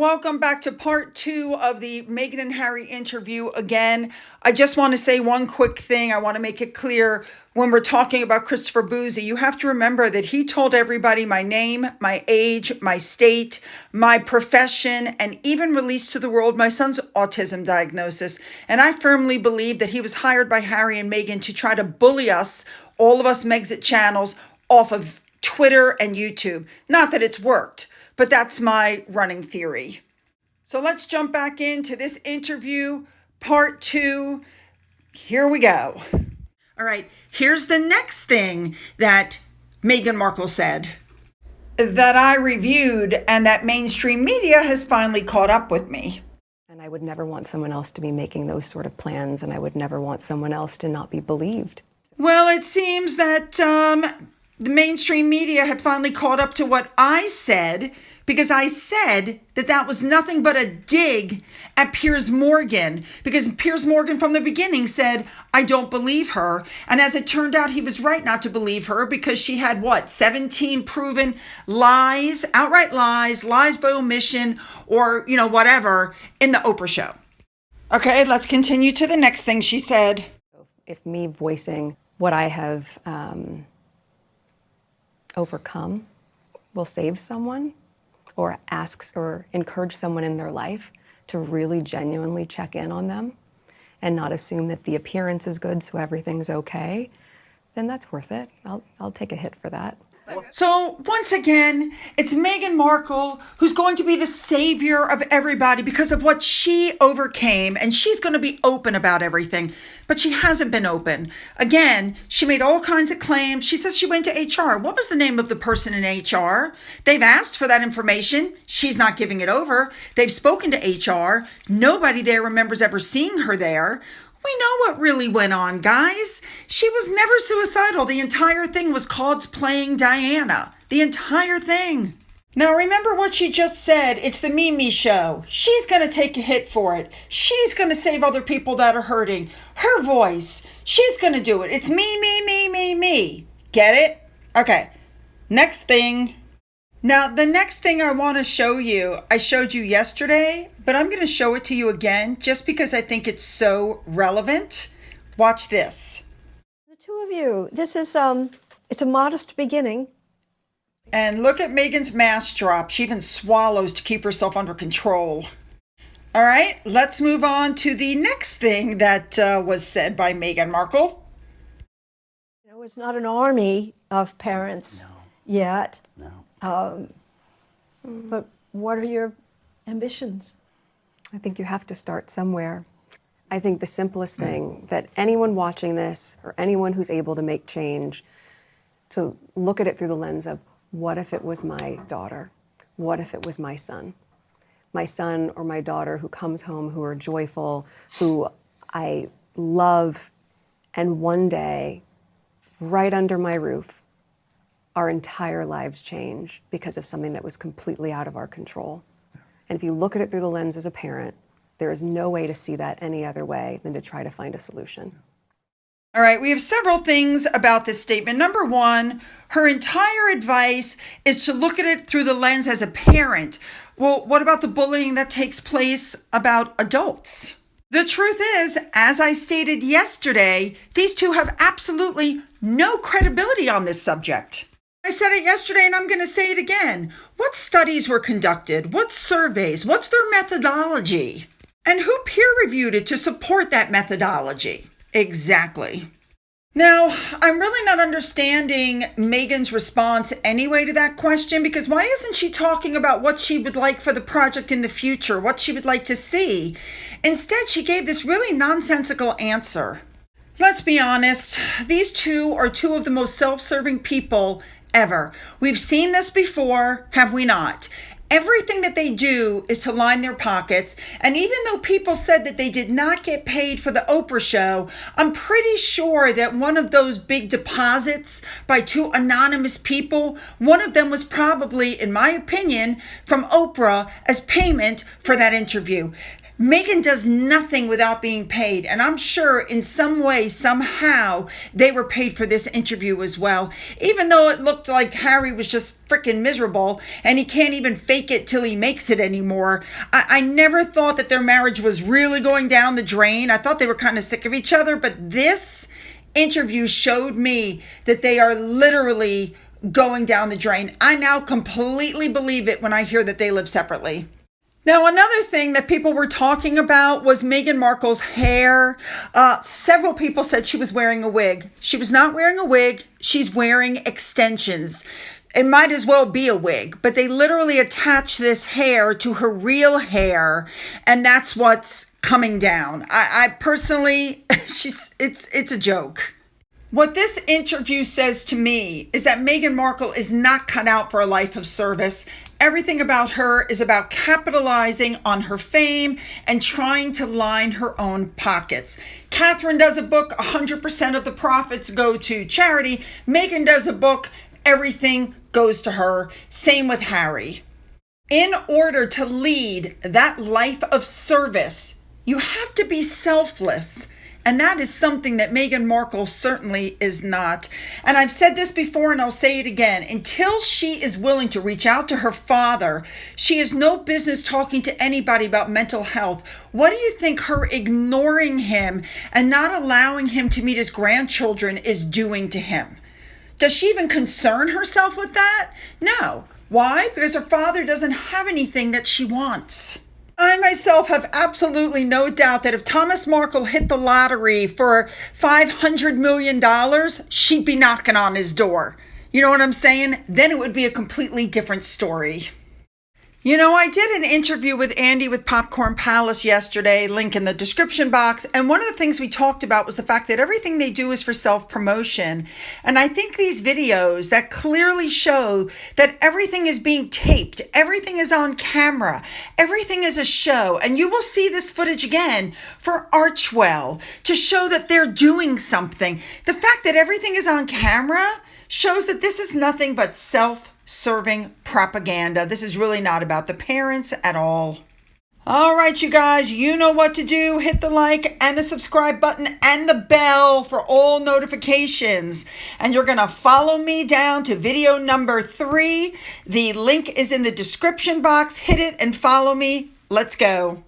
Welcome back to part 2 of the Meghan and Harry interview. Again, I just want to say one quick thing. I want to make it clear when we're talking about Christopher Bouzy, you have to remember that he told everybody my name, my age, my state, my profession, and even released to the world my son's autism diagnosis. And I firmly believe that he was hired by Harry and Meghan to try to bully us, all of us Megxit channels, off of Twitter and YouTube. Not that it's worked, but that's my running theory. So let's jump back into this interview, part 2. Here we go. All right, here's the next thing that Meghan Markle said that I reviewed and that mainstream media has finally caught up with me. And I would never want someone else to be making those sort of plans, and I would never want someone else to not be believed. Well, it seems that the mainstream media had finally caught up to what I said, because I said that that was nothing but a dig at Piers Morgan, because Piers Morgan from the beginning said, I don't believe her. And as it turned out, he was right not to believe her, because she had 17 proven lies, outright lies, lies by omission, or, whatever, in the Oprah show. Okay, let's continue to the next thing she said. If me voicing what I have overcome will save someone, or asks or encourage someone in their life to really genuinely check in on them and not assume that the appearance is good so everything's okay, then that's worth it. I'll take a hit for that. So once again, it's Meghan Markle who's going to be the savior of everybody because of what she overcame, and she's going to be open about everything, but she hasn't been open. Again, she made all kinds of claims. She says she went to HR. What was the name of the person in HR? They've asked for that information. She's not giving it over. They've spoken to HR. Nobody there remembers ever seeing her there. We know what really went on, guys. She was never suicidal. The entire thing was called playing Diana. The entire thing. Now, remember what she just said. It's the Mimi show. She's going to take a hit for it. She's going to save other people that are hurting. Her voice. She's going to do it. It's me, me, me, me, me. Get it? Okay. Next thing. Now, the next thing I want to show you, I showed you yesterday, but I'm going to show it to you again just because I think it's so relevant. Watch this. The two of you, this is, it's a modest beginning. And look at Meghan's mask drop. She even swallows to keep herself under control. All right, let's move on to the next thing that was said by Meghan Markle. It's not an army of parents yet. No. But what are your ambitions? I think you have to start somewhere. I think the simplest thing that anyone watching this, or anyone who's able to make change, to look at it through the lens of, what if it was my daughter? What if it was my son? My son or my daughter who comes home, who are joyful, who I love, and one day, right under my roof, our entire lives change because of something that was completely out of our control. And if you look at it through the lens as a parent, there is no way to see that any other way than to try to find a solution. All right, we have several things about this statement. Number one, her entire advice is to look at it through the lens as a parent. Well, what about the bullying that takes place about adults? The truth is, as I stated yesterday, these two have absolutely no credibility on this subject. I said it yesterday and I'm going to say it again. What studies were conducted? What surveys? What's their methodology? And who peer-reviewed it to support that methodology? Exactly. Now, I'm really not understanding Meghan's response anyway to that question, because why isn't she talking about what she would like for the project in the future, what she would like to see? Instead, she gave this really nonsensical answer. Let's be honest, these two are two of the most self-serving people ever. We've seen this before, have we not? Everything that they do is to line their pockets. And even though people said that they did not get paid for the Oprah show, I'm pretty sure that one of those big deposits by two anonymous people, one of them was probably, in my opinion, from Oprah as payment for that interview. Meghan does nothing without being paid, and I'm sure in some way, somehow, they were paid for this interview as well. Even though it looked like Harry was just freaking miserable and he can't even fake it till he makes it anymore. I never thought that their marriage was really going down the drain. I thought they were kind of sick of each other, but this interview showed me that they are literally going down the drain. I now completely believe it when I hear that they live separately. Now, another thing that people were talking about was Meghan Markle's hair. Several people said she was wearing a wig. She was not wearing a wig. She's wearing extensions. It might as well be a wig, but they literally attach this hair to her real hair, and that's what's coming down. I personally, it's a joke. What this interview says to me is that Meghan Markle is not cut out for a life of service. Everything about her is about capitalizing on her fame and trying to line her own pockets. Catherine does a book, 100% of the profits go to charity. Meghan does a book, everything goes to her. Same with Harry. In order to lead that life of service, you have to be selfless. And that is something that Meghan Markle certainly is not. And I've said this before and I'll say it again. Until she is willing to reach out to her father, she has no business talking to anybody about mental health. What do you think her ignoring him and not allowing him to meet his grandchildren is doing to him? Does she even concern herself with that? No. Why? Because her father doesn't have anything that she wants. I myself have absolutely no doubt that if Thomas Markle hit the lottery for $500 million, she'd be knocking on his door. You know what I'm saying? Then it would be a completely different story. You know, I did an interview with Andy with Popcorn Palace yesterday, link in the description box. And one of the things we talked about was the fact that everything they do is for self-promotion. And I think these videos that clearly show that everything is being taped, everything is on camera, everything is a show. And you will see this footage again for Archwell to show that they're doing something. The fact that everything is on camera shows that this is nothing but self-serving propaganda. This is really not about the parents at all. All right, you guys, you know what to do. Hit the like and the subscribe button and the bell for all notifications. And you're going to follow me down to video number 3. The link is in the description box. Hit it and follow me. Let's go.